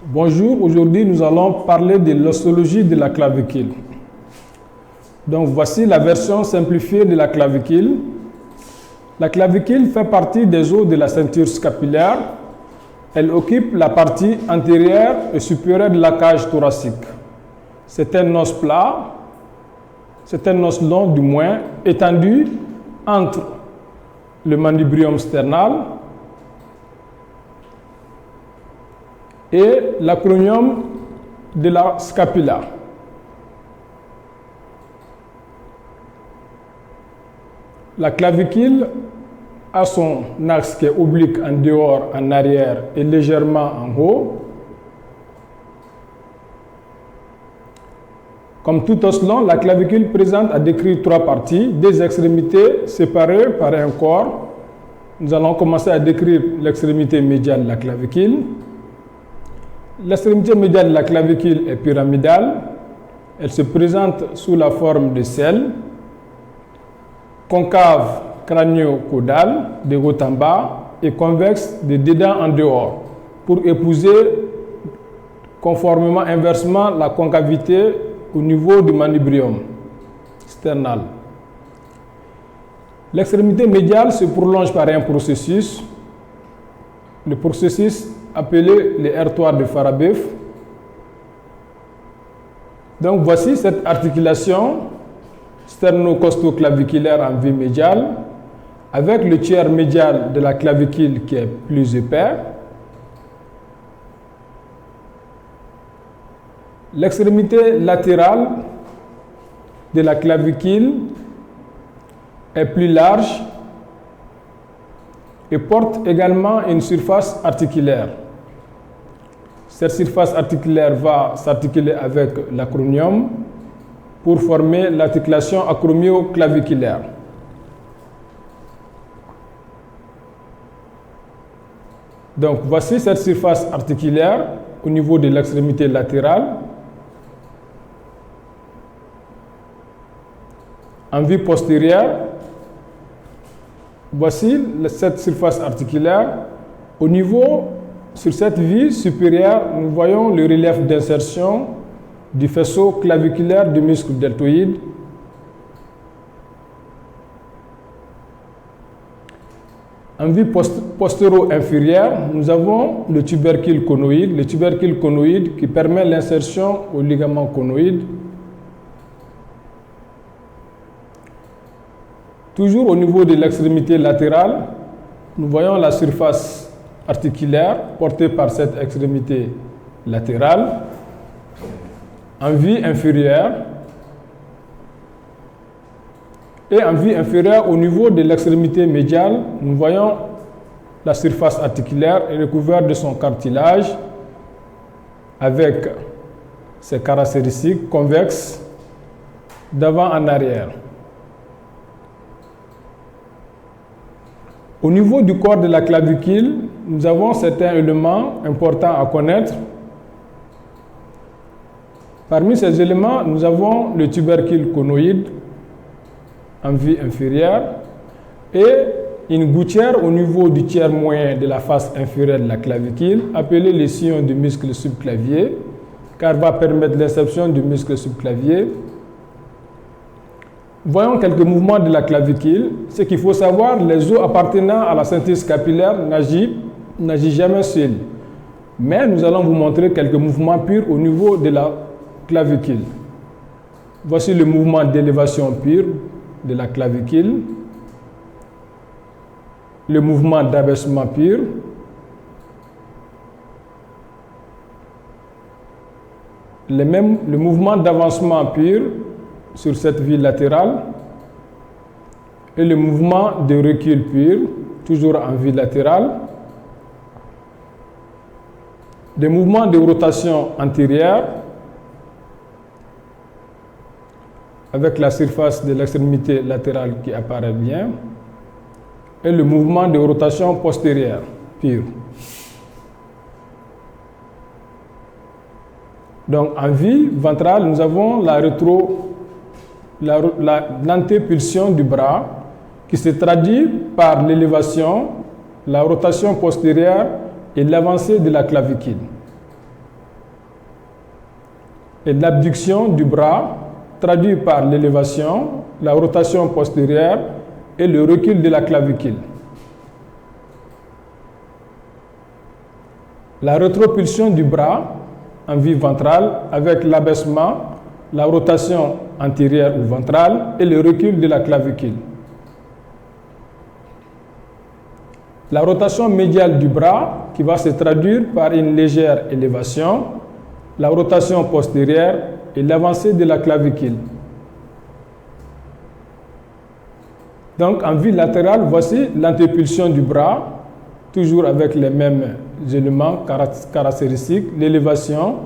Bonjour, aujourd'hui nous allons parler de l'ostologie de la clavicule. Donc voici la version simplifiée de la clavicule. La clavicule fait partie des os de la ceinture scapulaire. Elle occupe la partie antérieure et supérieure de la cage thoracique. C'est un os plat, c'est un os long du moins, étendu entre le mandibrium sternal et l'acromion de la scapula. La clavicule a son axe qui est oblique en dehors, en arrière et légèrement en haut. Comme tout os long, la clavicule présente à décrire trois parties, des extrémités séparées par un corps. Nous allons commencer à décrire l'extrémité médiane de la clavicule. L'extrémité médiane de la clavicule est pyramidale. Elle se présente sous la forme de selle, concave crânio-caudale de haut en bas et convexe de dedans en dehors pour épouser conformément inversement la concavité au niveau du mandibrium sternal. L'extrémité médiale se prolonge par un processus, le processus appelé le R3 de Farabeuf. Donc voici cette articulation sterno-costo-claviculaire en vue médiale avec le tiers médial de la clavicule qui est plus épais. L'extrémité latérale de la clavicule est plus large et porte également une surface articulaire. Cette surface articulaire va s'articuler avec l'acromion pour former l'articulation acromio-claviculaire. Donc voici cette surface articulaire au niveau de l'extrémité latérale. En vue postérieure, voici cette surface articulaire. Au niveau, sur cette vue supérieure, nous voyons le relief d'insertion du faisceau claviculaire du muscle deltoïde. En vue postéro-inférieure, nous avons le tubercule conoïde qui permet l'insertion au ligament conoïde. Toujours au niveau de l'extrémité latérale, nous voyons la surface articulaire portée par cette extrémité latérale. En vue inférieure et en vue inférieure au niveau de l'extrémité médiale, nous voyons la surface articulaire recouverte de son cartilage avec ses caractéristiques convexes d'avant en arrière. Au niveau du corps de la clavicule, nous avons certains éléments importants à connaître. Parmi ces éléments, nous avons le tubercule conoïde en vue inférieure et une gouttière au niveau du tiers moyen de la face inférieure de la clavicule, appelée le sillon du muscle subclavier, car va permettre l'insertion du muscle subclavier. Voyons quelques mouvements de la clavicule. Ce qu'il faut savoir, les os appartenant à la ceinture scapulaire n'agissent jamais seuls. Mais nous allons vous montrer quelques mouvements purs au niveau de la clavicule. Voici le mouvement d'élévation pure de la clavicule, le mouvement d'abaissement pur, le mouvement d'avancement pur sur cette vue latérale et le mouvement de recul pur, toujours en vue latérale, des mouvements de rotation antérieure avec la surface de l'extrémité latérale qui apparaît bien et le mouvement de rotation postérieure pur. Donc en vue ventrale, nous avons l'antépulsion du bras qui se traduit par l'élévation, la rotation postérieure et l'avancée de la clavicule. et l'abduction du bras, traduit par l'élévation, la rotation postérieure et le recul de la clavicule. La rétropulsion du bras en vue ventrale avec l'abaissement, la rotation antérieure ou ventrale et le recul de la clavicule. La rotation médiale du bras qui va se traduire par une légère élévation, la rotation postérieure et l'avancée de la clavicule. Donc en vue latérale, voici l'antépulsion du bras, toujours avec les mêmes éléments caractéristiques, l'élévation,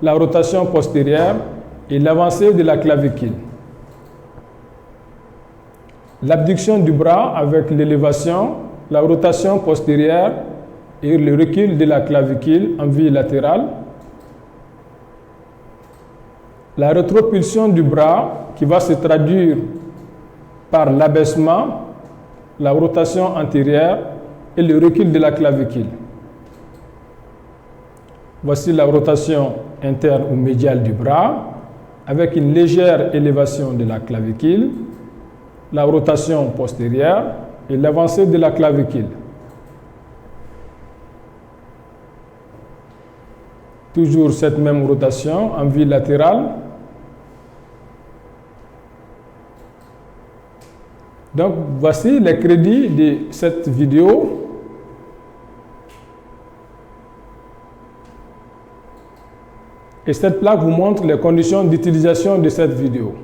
la rotation postérieure et l'avancée de la clavicule. L'abduction du bras avec l'élévation, la rotation postérieure et le recul de la clavicule en vue latérale. La rétropulsion du bras qui va se traduire par l'abaissement, la rotation antérieure et le recul de la clavicule. Voici la rotation interne ou médiale du bras avec une légère élévation de la clavicule, la rotation postérieure et l'avancée de la clavicule. Toujours cette même rotation en vue latérale. Donc voici les crédits de cette vidéo. Et cette plaque vous montre les conditions d'utilisation de cette vidéo.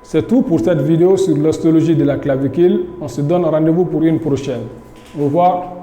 C'est tout pour cette vidéo sur l'ostéologie de la clavicule. On se donne rendez-vous pour une prochaine. Au revoir.